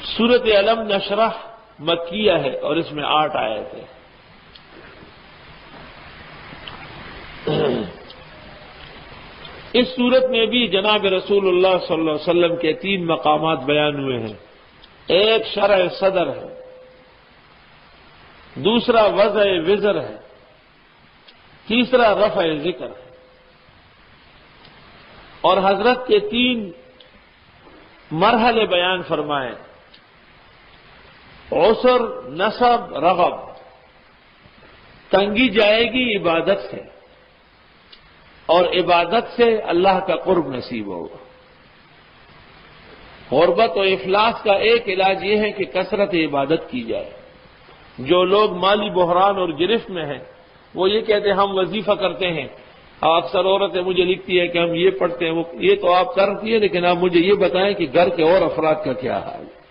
سورت علم نشرح مکیہ ہے اور اس میں 8 آیت ہے. اس صورت میں بھی جناب رسول اللہ صلی اللہ علیہ وسلم کے 3 مقامات بیان ہوئے ہیں. ایک شرع صدر ہے، دوسرا وضع وزر ہے، تیسرا رفع ذکر ہے. اور حضرت کے 3 مرحلے بیان فرمائے: عسر، نصب، رغب. تنگی جائے گی عبادت سے، اور عبادت سے اللہ کا قرب نصیب ہوگا. غربت و افلاس کا ایک علاج یہ ہے کہ کثرت عبادت کی جائے. جو لوگ مالی بحران اور گرفت میں ہیں وہ یہ کہتے ہیں ہم وظیفہ کرتے ہیں. اکثر عورتیں مجھے لکھتی ہے کہ ہم یہ پڑھتے ہیں، وہ یہ تو آپ کرتی ہیں، لیکن آپ مجھے یہ بتائیں کہ گھر کے اور افراد کا کیا حال ہے.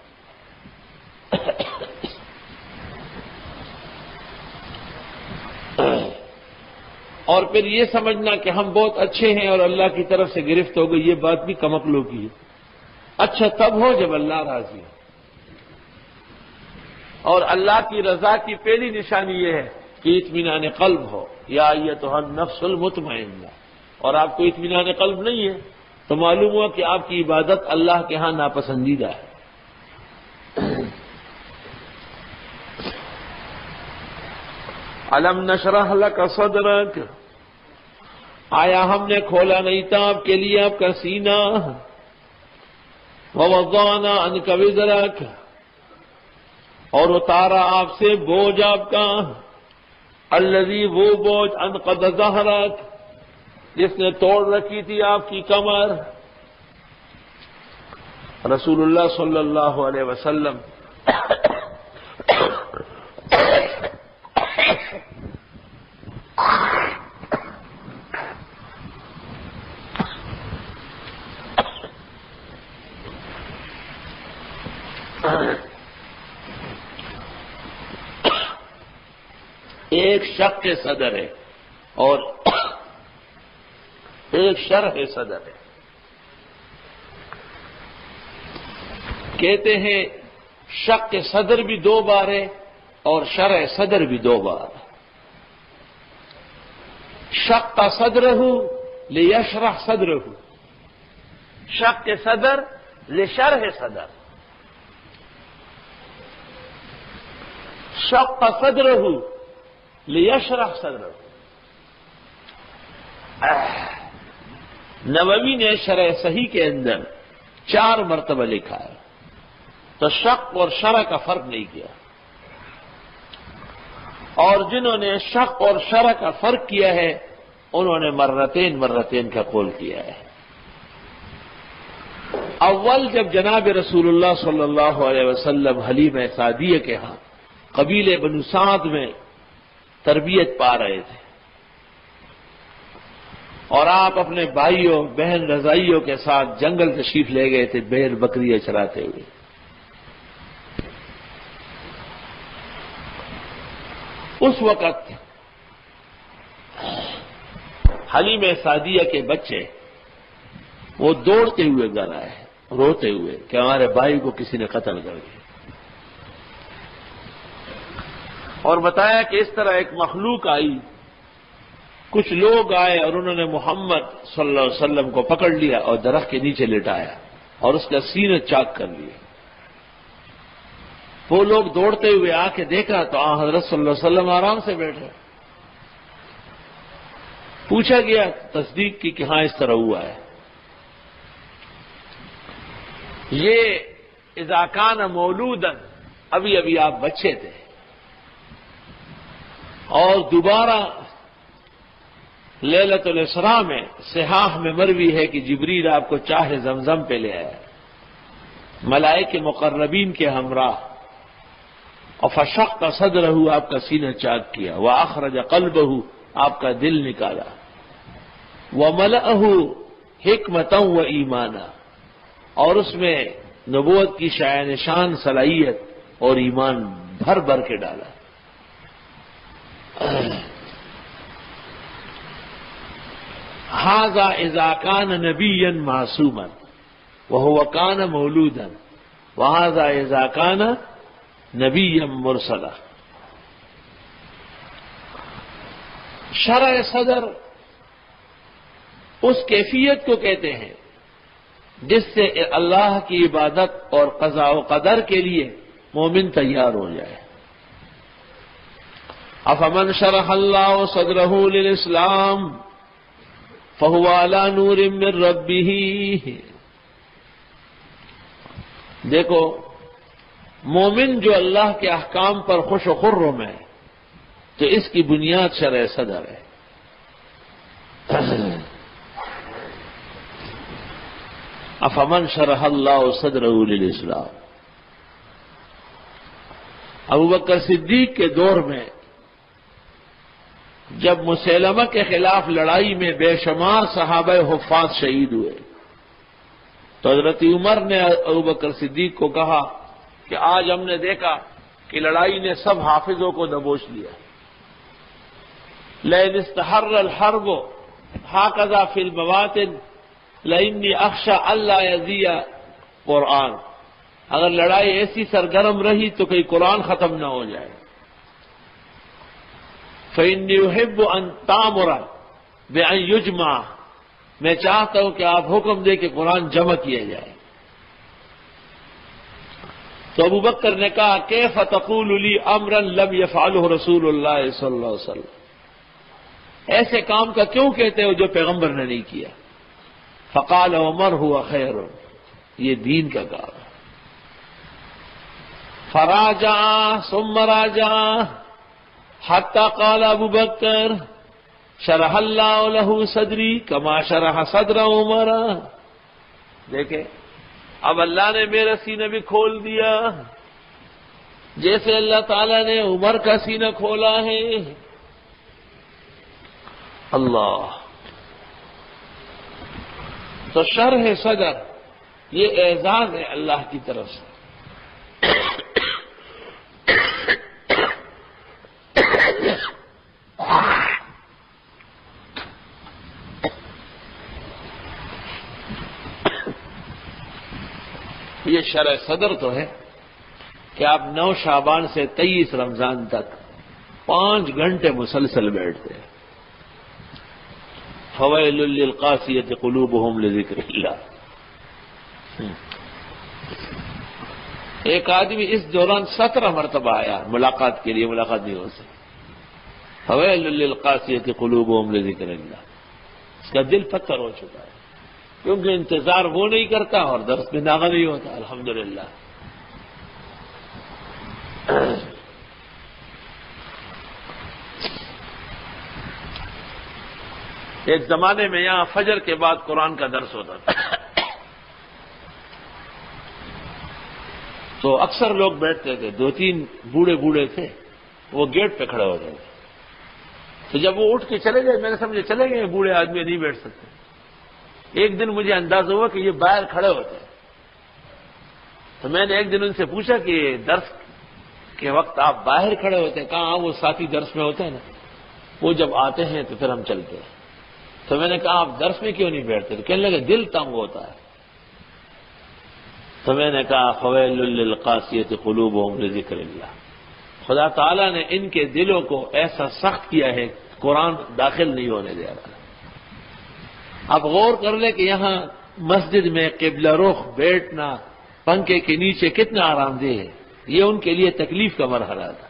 اور پھر یہ سمجھنا کہ ہم بہت اچھے ہیں اور اللہ کی طرف سے گرفت ہو گئی، یہ بات بھی کم عقلوں کی ہے. اچھا تب ہو جب اللہ راضی ہو. اور اللہ کی رضا کی پہلی نشانی یہ ہے کہ اطمینان قلب ہو. یا ایتھا النفس المطمئنہ. اور آپ کو اطمینان قلب نہیں ہے تو معلوم ہوا کہ آپ کی عبادت اللہ کے ہاں ناپسندیدہ ہے. الم نشرح لک صدرک. آیا ہم نے کھولا نہیں تھا آپ کے لیے آپ کا سینہ. ووضعنا عنک وزرک. اور اتارا آپ سے بوجھ آپ کا. الذی وہ بوجھ انقض ظہرک جس نے توڑ رکھی تھی آپ کی کمر. رسول اللہ صلی اللہ علیہ وسلم ایک شق صدر ہے اور ایک شرح صدر ہے. کہتے ہیں شق صدر بھی 2 بار ہے اور شرح صدر بھی 2 بار. شق صدرہ لیشرح صدرہ. شق صدر لشرح صدر. شق صدرہ لیشرح صدرہ. نووی نے شرح صحیح کے اندر 4 مرتبہ لکھا ہے تو شق اور شرح کا فرق نہیں کیا. اور جنہوں نے شق اور شرح کا فرق کیا ہے انہوں نے مرتين کا قول کیا ہے. اول جب جناب رسول اللہ صلی اللہ علیہ وسلم حلیمہ سعدیہ کے ہاں قبیلے بنو سعد میں تربیت پا رہے تھے اور آپ اپنے بھائیوں بہن رضائیوں کے ساتھ جنگل تشریف لے گئے تھے بھیڑ بکریاں چراتے ہوئے. اس وقت حلیمہ سعدیہ کے بچے وہ دوڑتے ہوئے گھر آئے روتے ہوئے کہ ہمارے بھائی کو کسی نے قتل کر دیا. اور بتایا کہ اس طرح ایک مخلوق آئی، کچھ لوگ آئے اور انہوں نے محمد صلی اللہ علیہ وسلم کو پکڑ لیا اور درخت کے نیچے لٹایا اور اس کا سینہ چاک کر لیا. وہ لوگ دوڑتے ہوئے آ کے دیکھا تو حضرت صلی اللہ علیہ وسلم آرام سے بیٹھے. پوچھا گیا، تصدیق کی کہ ہاں اس طرح ہوا ہے. یہ اذا کان مولودا، ابھی آپ بچے تھے اور دوبارہ لیلۃ الاسراء میں صحاح میں مروی ہے کہ جبریل آپ کو چاہ زمزم پہ لے آیا ملائکہ مقربین کے ہمراہ اور فشق صدرہ آپ کا سینہ چاک کیا، واخرج قلبہ آپ کا دل نکالا، وملأہ حکمتا و ایمانا اور اس میں نبوت کی شایع نشان صلاحیت اور ایمان بھر بھر کے ڈالا. ھذا اذا کان نبیا معصوما وهو کان مولودا. وَهَذَا إِذَا كَانَ نَبِيًّا مُرْسَلًا۔ شرح صدر اس کیفیت کو کہتے ہیں جس سے اللہ کی عبادت اور قضاء و قدر کے لیے مومن تیار ہو جائے۔ افمن شرح اللہ صدرہ للاسلام فہو علی نور من ربہ۔ دیکھو، مومن جو اللہ کے احکام پر خوش و خرم ہے تو اس کی بنیاد شرح صدر ہے۔ افمن شرح اللہ صدرہ للاسلام۔ ابوبکر صدیق کے دور میں جب مسیلمہ کے خلاف لڑائی میں بے شمار صحابہ حفاظ شہید ہوئے تو حضرت عمر نے ابوبکر صدیق کو کہا کہ آج ہم نے دیکھا کہ لڑائی نے سب حافظوں کو دبوچ لیا۔ لئن استحر الحرب ہاکذا فی المواطن لئنی اخشی اللہ یضیع قرآن۔ اگر لڑائی ایسی سرگرم رہی تو کہیں قرآن ختم نہ ہو جائے۔ فإنی احب ان تأمر بأن یجمع، میں چاہتا ہوں کہ آپ حکم دیں کہ قرآن جمع کیا جائے۔ تو ابو بکر نے کہا کیف تقول لی امرا لم یفعلہ رسول اللہ صلی اللہ علیہ وسلم، ایسے کام کا کیوں کہتے ہو جو پیغمبر نے نہیں کیا؟ فقال عمر ہوا خیر، یہ دین کا کام ہے۔ فراجع ثم راجع حتی قال ابو بکر شرح اللہ لہ صدری کما شرح صدر عمر۔ دیکھیں، اب اللہ نے میرا سینہ بھی کھول دیا جیسے اللہ تعالیٰ نے عمر کا سینہ کھولا ہے۔ اللہ، تو شرح صدر یہ اعزاز ہے اللہ کی طرف سے۔ یہ شرح صدر تو ہے کہ آپ 9 شعبان سے 23 رمضان تک 5 گھنٹے مسلسل بیٹھتے ہیں۔ فویل للقاسیۃ قلوبہم لذکر اللہ۔ ایک آدمی اس دوران 17 مرتبہ آیا ملاقات کے لیے، ملاقات نہیں ہو سکی۔ فویل للقاسیۃ قلوبہم لذکر اللہ، اس کا دل پتھر ہو چکا ہے کیونکہ انتظار وہ نہیں کرتا اور درس میں ناغہ نہیں ہوتا۔ الحمدللہ۔ ایک زمانے میں یہاں فجر کے بعد قرآن کا درس ہوتا تھا تو اکثر لوگ بیٹھتے تھے، 2-3 بوڑھے تھے، وہ گیٹ پہ کھڑے ہو گئے تھے۔ تو جب وہ اٹھ کے چلے گئے میں نے سمجھے چلے گئے، بوڑھے آدمی نہیں بیٹھ سکتے۔ ایک دن مجھے اندازہ ہوا کہ یہ باہر کھڑے ہوتے ہیں، تو میں نے ایک دن ان سے پوچھا کہ درس کے وقت آپ باہر کھڑے ہوتے ہیں؟ کہاں وہ ساتھی درس میں ہوتے ہیں نا، وہ جب آتے ہیں تو پھر ہم چلتے ہیں۔ تو میں نے کہا آپ درس میں کیوں نہیں بیٹھتے؟ تو کہنے لگے دل تنگ ہوتا ہے۔ تو میں نے کہا فویل للقاسیۃ قلوبہم لذکر اللہ، خدا تعالیٰ نے ان کے دلوں کو ایسا سخت کیا ہے قرآن داخل نہیں ہونے دے رہا۔ اب غور کر لیں کہ یہاں مسجد میں قبلہ رخ بیٹھنا پنکھے کے نیچے کتنا آرام دہ ہے، یہ ان کے لیے تکلیف کا مرحلہ تھا۔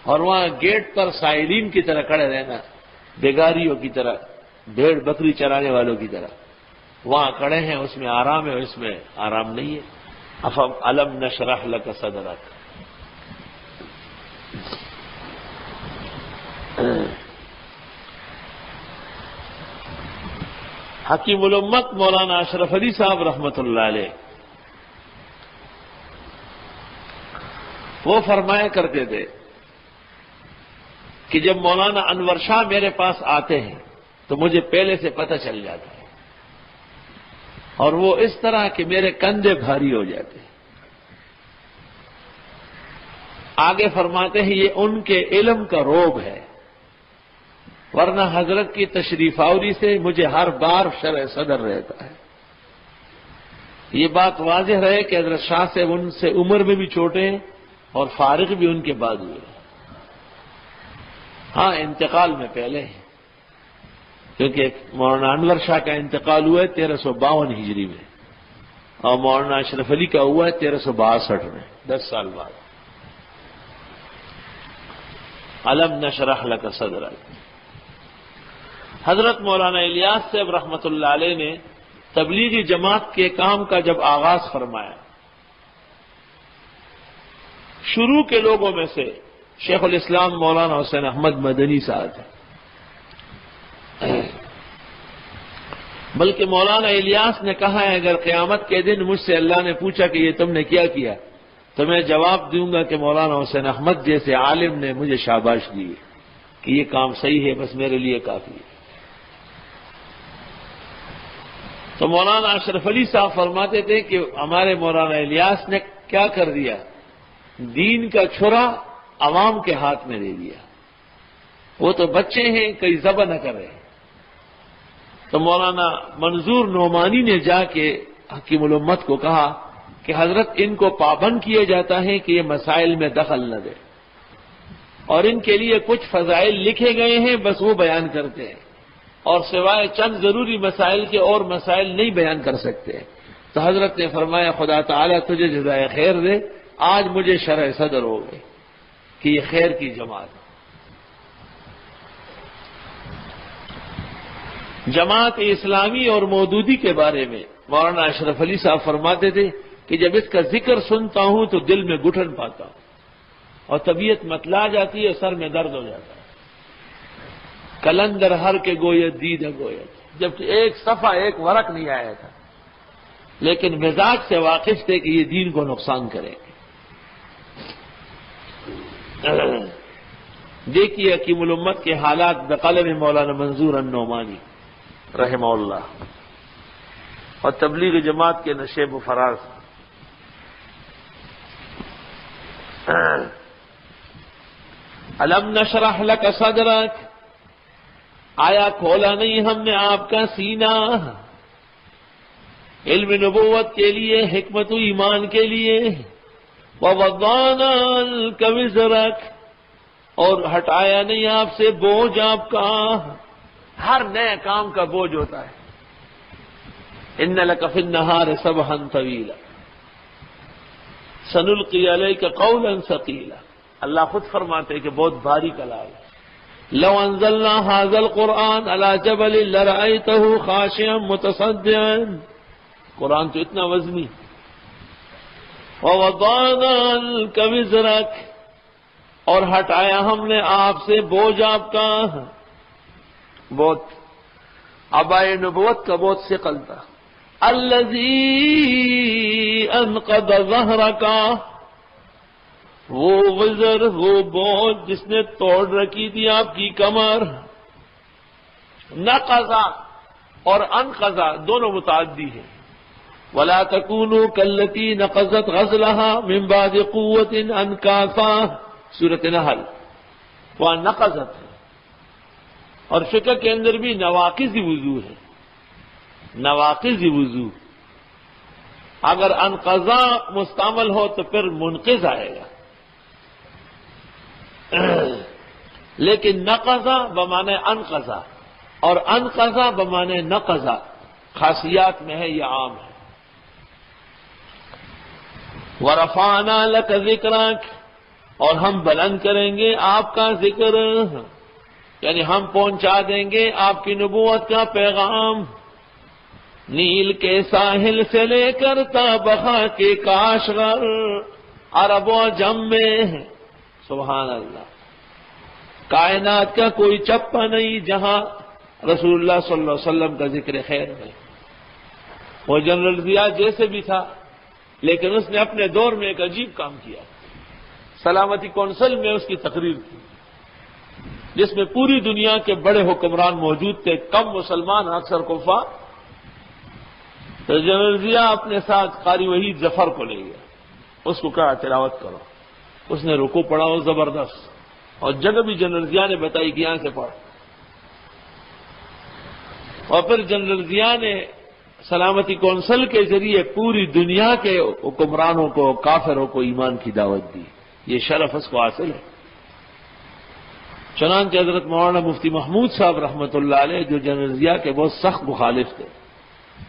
اور وہاں گیٹ پر سائلین کی طرح کھڑے رہنا، بیگاریوں کی طرح، بھیڑ بکری چرانے والوں کی طرح وہاں کھڑے ہیں، اس میں آرام ہے، اس میں آرام نہیں ہے۔ الم نشرح لک صدرک۔ حکیم الامت مولانا اشرف علی صاحب رحمۃ اللہ علیہ وہ فرمایا کرتے تھے کہ جب مولانا انور شاہ میرے پاس آتے ہیں تو مجھے پہلے سے پتہ چل جاتا ہے، اور وہ اس طرح کہ میرے کندھے بھاری ہو جاتے ہیں۔ آگے فرماتے ہیں یہ ان کے علم کا روب ہے، ورنہ حضرت کی تشریف آوری سے مجھے ہر بار شرح صدر رہتا ہے۔ یہ بات واضح رہے کہ حضرت شاہ صاحب ان سے عمر میں بھی چھوٹے ہیں اور فارغ بھی ان کے بعد ہوئے. ہاں انتقال میں پہلے ہیں، کیونکہ مولانا انور شاہ کا انتقال ہوا ہے 1352 ہجری میں اور مولانا اشرف علی کا ہوا ہے 1362 میں، 10 سال بعد. الم نشرح لک صدرک. حضرت مولانا الیاس صاحب رحمۃ اللہ علیہ نے تبلیغی جماعت کے کام کا جب آغاز فرمایا، شروع کے لوگوں میں سے شیخ الاسلام مولانا حسین احمد مدنی صاحب ہیں. بلکہ مولانا الیاس نے کہا ہے اگر قیامت کے دن مجھ سے اللہ نے پوچھا کہ یہ تم نے کیا کیا تو میں جواب دوں گا کہ مولانا حسین احمد جیسے عالم نے مجھے شاباش دی کہ یہ کام صحیح ہے، بس میرے لیے کافی ہے. تو مولانا اشرف علی صاحب فرماتے تھے کہ ہمارے مولانا الیاس نے کیا کر دیا، دین کا چھرا عوام کے ہاتھ میں دے دیا. وہ تو بچے ہیں، کئی ذبح نہ کرے. تو مولانا منظور نعمانی نے جا کے حکیم الامت کو کہا کہ حضرت ان کو پابند کیا جاتا ہے کہ یہ مسائل میں دخل نہ دے، اور ان کے لیے کچھ فضائل لکھے گئے ہیں، بس وہ بیان کرتے ہیں اور سوائے چند ضروری مسائل کے اور مسائل نہیں بیان کر سکتے. تو حضرت نے فرمایا خدا تعالیٰ تجھے جزائے خیر دے، آج مجھے شرح صدر ہو گئے کہ یہ خیر کی جماعت. جماعت اسلامی اور مودودی کے بارے میں مولانا اشرف علی صاحب فرماتے تھے کہ جب اس کا ذکر سنتا ہوں تو دل میں گھٹن پاتا ہوں اور طبیعت متلا جاتی ہے، سر میں درد ہو جاتا ہے. کلندر ہر کے گویت دید گویت، جبکہ ایک صفحہ ایک ورق نہیں آیا تھا، لیکن مزاج سے واقف تھے کہ یہ دین کو نقصان کرے. دیکھیے حکیم الامت کے حالات بقلم مولانا منظور النعمانی رحمہ اللہ اور تبلیغ جماعت کے نشیب و فراز. الم نشرح لک صدرک، آیا کھولا نہیں ہم نے آپ کا سینہ علم نبوت کے لیے، حکمت و ایمان کے لیے. ووضعنا عنک وزرک، اور ہٹایا نہیں آپ سے بوجھ آپ کا. ہر نئے کام کا بوجھ ہوتا ہے. ان لک فی النہار سبحا طویلا سنلقی علیک قولا ثقیلا. اللہ خود فرماتے ہیں کہ بہت بھاری کلام ہے. لو انزلنا هذا القرآن على جبل لرأيته خاشعا متصدعا. قرآن تو اتنا وزنی. ووضعنا عنك وزرك، اور ہٹایا ہم نے آپ سے بوجھ آپ کا. بہت آبائے نبوت کا بہت ثقل تھا. الذی انقض ظہرک، وہ وزر، وہ بوجھ جس نے توڑ رکھی تھی آپ کی کمر. نقضا اور انقضا دونوں متعدی ہیں. ولا تکونوا کاللتی نقضت غزلها من بعد قوت انکاثا، سورۃ نحل. وہاں نقضت ہے. اور فقہ کے اندر بھی نواقض وضو ہے. نواقض وضو اگر انقضا مستعمل ہو تو پھر منقض آئے گا، لیکن نقضا بمانے انقضا اور انقضا بمانے نقضا خاصیات میں ہے، یہ عام ہے. ورفعنا لک ذکرک، اور ہم بلند کریں گے آپ کا ذکر، یعنی ہم پہنچا دیں گے آپ کی نبوت کا پیغام. نیل کے ساحل سے لے کر تا بخا کے کاشغر، عرب و عجم میں. سبحان اللہ. کائنات کا کوئی چپا نہیں جہاں رسول اللہ صلی اللہ علیہ وسلم کا ذکر خیر ہے. وہ جنرل ضیاء جیسے بھی تھا، لیکن اس نے اپنے دور میں ایک عجیب کام کیا. سلامتی کونسل میں اس کی تقریر تھی جس میں پوری دنیا کے بڑے حکمران موجود تھے، کم مسلمان اکثر کفار. تو جنرل ضیاء اپنے ساتھ قاری وحید ظفر کو لے گیا، اس کو کہا تلاوت کرو. اس نے رکوع پڑھا اور زبردست، اور جگہ بھی جنرل ضیاء نے بتائی کہ یہاں سے پڑھ. اور پھر جنرل ضیاء نے سلامتی کونسل کے ذریعے پوری دنیا کے حکمرانوں کو، کافروں کو ایمان کی دعوت دی. یہ شرف اس کو حاصل ہے. چنانچہ حضرت مولانا مفتی محمود صاحب رحمۃ اللہ علیہ جو جنرضیہ کے بہت سخت مخالف تھے،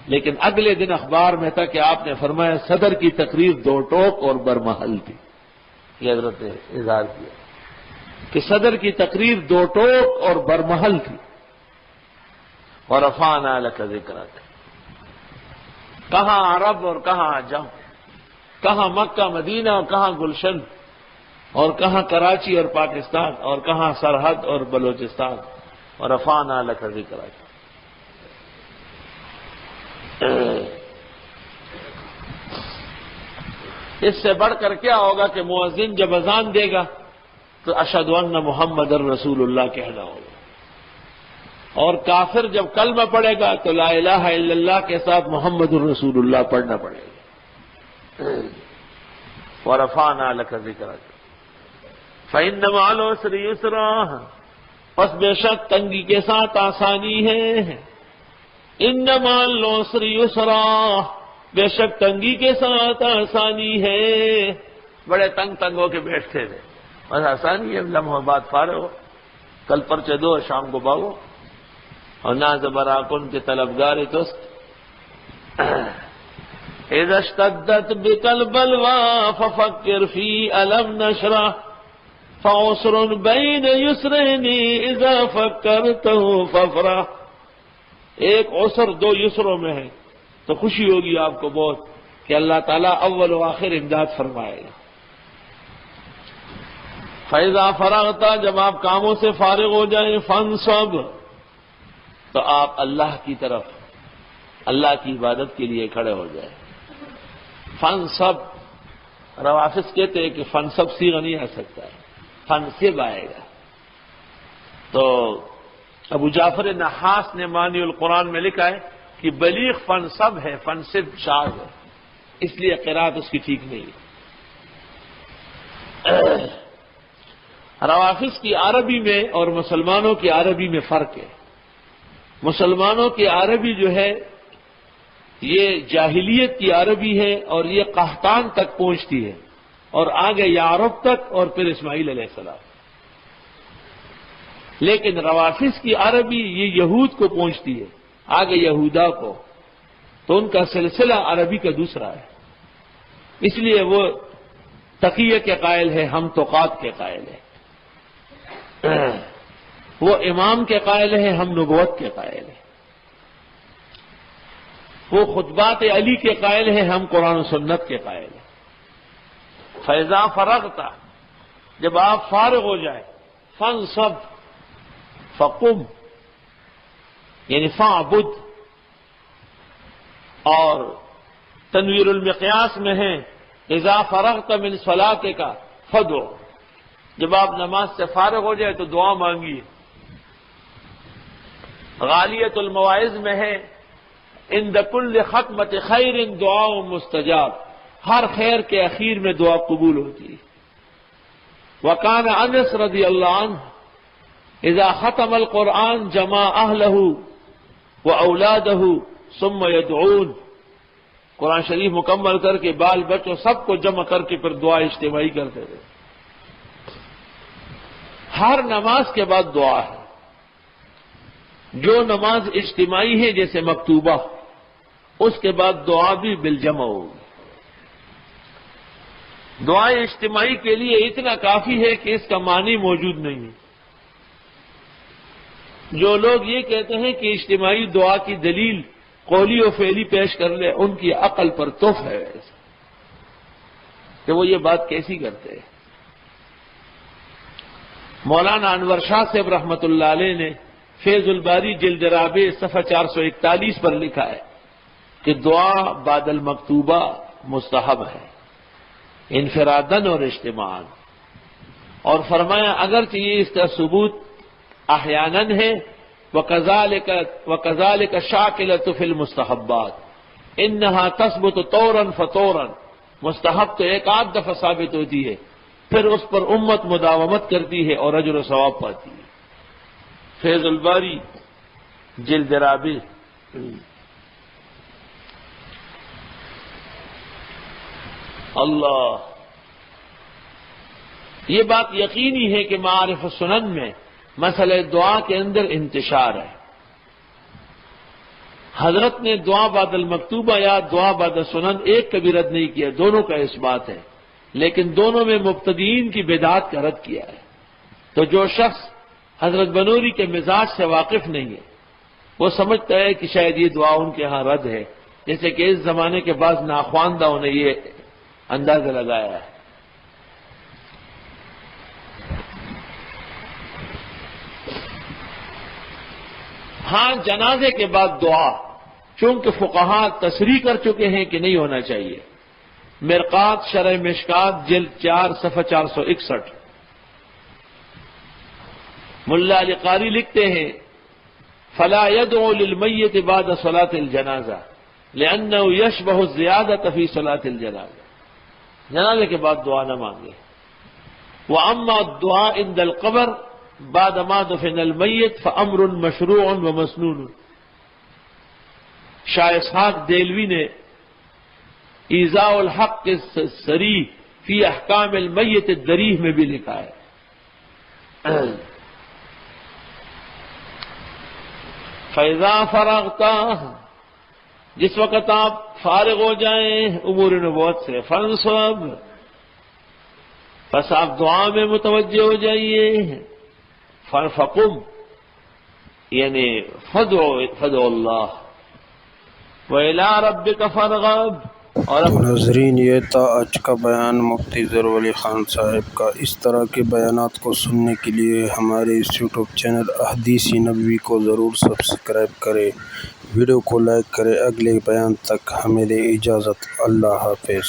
لیکن اگلے دن اخبار میں تھا کہ آپ نے فرمایا صدر کی تقریر دو ٹوک اور برمحل تھی. یہ حضرت نے اظہار کیا کہ صدر کی تقریر دو ٹوک اور برمحل تھی. ورفعنا لک ذکرک، کہاں عرب اور کہاں عجم، کہاں مکہ مدینہ اور کہاں گلشن، اور کہاں کراچی اور پاکستان، اور کہاں سرحد اور بلوچستان. ورفعنا لک ذکرک. اس سے بڑھ کر کیا ہوگا کہ مؤذن جب اذان دے گا تو اشہد ان محمد الرسول اللہ کہنا ہوگا، اور کافر جب کلمہ پڑھے گا تو لا الہ الا اللہ کے ساتھ محمد الرسول اللہ پڑھنا پڑے گا. ورفعنا لک ذکرک فإن مع العسر یسرا، پس بے شک تنگی کے ساتھ آسانی ہے. ان مع العسر یسرا، بے شک تنگی کے ساتھ آسانی ہے. بڑے تنگ ہو کے بیٹھتے تھے، بس آسانی ہے، لمحہ بعد فارغ ہو، کل پرچے دو شام کو باغو، اور نہ زبراکن کے طلبگار توست. اذا اشتدت بک البلوى ففکر فی الم نشرح فعسر بین یسرین اذا فکرته فافرح. ایک عسر دو یسروں میں ہے تو خوشی ہوگی آپ کو بہت کہ اللہ تعالیٰ اول و آخر امداد فرمائے گا. فَإِذَا فَرَغْتَ، جب آپ کاموں سے فارغ ہو جائیں، فَانْصَبْ، تو آپ اللہ کی طرف، اللہ کی عبادت کے لیے کھڑے ہو جائیں. فَانْصَبْ، روافظ کہتے ہیں کہ فَانْصَبْ صیغہ نہیں آ سکتا ہے، فَانْصِبْ آئے گا. تو ابو جعفر نحاس نے معنی القرآن میں لکھا ہے کہ بلیغ فنصب ہے، فنصب شاذ ہے، اس لیے قرات اس کی ٹھیک نہیں ہے. روافظ کی عربی میں اور مسلمانوں کی عربی میں فرق ہے. مسلمانوں کی عربی جو ہے یہ جاہلیت کی عربی ہے، اور یہ قحطان تک پہنچتی ہے، اور آگے یعرب تک، اور پھر اسماعیل علیہ السلام. لیکن روافظ کی عربی یہ یہود کو پہنچتی ہے، آگے یہودا کو، تو ان کا سلسلہ عربی کا دوسرا ہے. اس لیے وہ تقیہ کے قائل ہے، ہم توقات کے قائل ہیں. وہ امام کے قائل ہیں، ہم نبوت کے قائل ہیں. وہ خطبات علی کے قائل ہیں، ہم قرآن و سنت کے قائل ہیں. فیضا فرغتا، جب آپ فارغ ہو جائیں، فانصب، فقم یعنی فاعبد، اور تنویر المقیاس میں ہے اذا فرغت من صلاتک فدع، جب آپ نماز سے فارغ ہو جائے تو دعا مانگیے. غالیت المواعظ میں ہے عند کل ختمت خیر دعاء مستجاب، ہر خیر کے اخیر میں دعا قبول ہوتی ہے. وکان انس رضی اللہ عنہ اذا ختم القرآن جمع اہلہ واولادہ ثم يدعون، قرآن شریف مکمل کر کے بال بچوں سب کو جمع کر کے پھر دعا اجتماعی کرتے تھے. ہر نماز کے بعد دعا ہے. جو نماز اجتماعی ہے جیسے مکتوبہ، اس کے بعد دعا بھی بالجمع ہوگی. دعا اجتماعی کے لیے اتنا کافی ہے کہ اس کا معنی موجود نہیں ہے. جو لوگ یہ کہتے ہیں کہ اجتماعی دعا کی دلیل قولی و فعلی پیش کر لے، ان کی عقل پر تف ہے ایسا کہ وہ یہ بات کیسی کرتے ہیں. مولانا انور شاہ صاحب رحمۃ اللہ علیہ نے فیض الباری جلد رابع صفحہ 441 پر لکھا ہے کہ دعا بعد المکتوبہ مستحب ہے، انفرادن اور اجتماعاً، اور فرمایا اگرچہ یہ اس کا ثبوت احیاناً ہے، وَكَذَلِكَ شَاكِلَةُ فِي الْمُسْتَحَبَّاتِ إِنَّهَا تَثْبُتُ طَوْرًا فَطَوْرًا، مستحب تو ایک آدھ دفعہ ثابت ہوتی ہے، پھر اس پر امت مداومت کرتی ہے اور اجر و ثواب پاتی ہے. فیض الباری جلد رابع. اللہ، یہ بات یقینی ہے کہ معارف السنن میں مسئلہ دعا کے اندر انتشار ہے۔ حضرت نے دعا بعد المکتوبہ یا دعا بعد السنن ایک کا بھی رد نہیں کیا، دونوں کا اس بات ہے، لیکن دونوں میں مبتدئین کی بدعات کا رد کیا ہے۔ تو جو شخص حضرت بنوری کے مزاج سے واقف نہیں ہے، وہ سمجھتا ہے کہ شاید یہ دعا ان کے ہاں رد ہے، جیسے کہ اس زمانے کے بعض ناخواندہوں نے یہ اندازہ لگایا ہے۔ ہاں، جنازے کے بعد دعا چونکہ فقہا تصریح کر چکے ہیں کہ نہیں ہونا چاہیے۔ مرقات شرح مشکات جلد 4 صفحہ 461، ملا علی قاری لکھتے ہیں فلا يدعو للمیت بعد صلاة الجنازہ لأنه يشبه الزیادة فی صلاة الجنازہ، جنازے کے بعد دعا نہ مانگے۔ وأما الدعاء عند القبر بعد ما دفن المیت فأمر مشروع ومسنون۔ شاہ اسحاق دہلوی نے ایذاء الحق کے صریح فی احکام المیت الدریح میں بھی لکھا ہے فَإِذَا فَرَغْتَ، جس وقت آپ فارغ ہو جائیں امور نبوت سے، فَانْصَبْ، بس آپ دعا میں متوجہ ہو جائیے، فَقُمْ یعنی فَدْعُ اللَّهِ وَإِلَىٰ رَبِّكَ فَارْغَب۔ تو ناظرین، یہ تھا آج کا بیان مفتی ظہور علی خان صاحب کا۔ اس طرح کے بیانات کو سننے کے لیے ہمارے اس یوٹیوب چینل احادیث نبوی کو ضرور سبسکرائب کریں، ویڈیو کو لائک کریں۔ اگلے بیان تک ہمیں دے اجازت، اللہ حافظ۔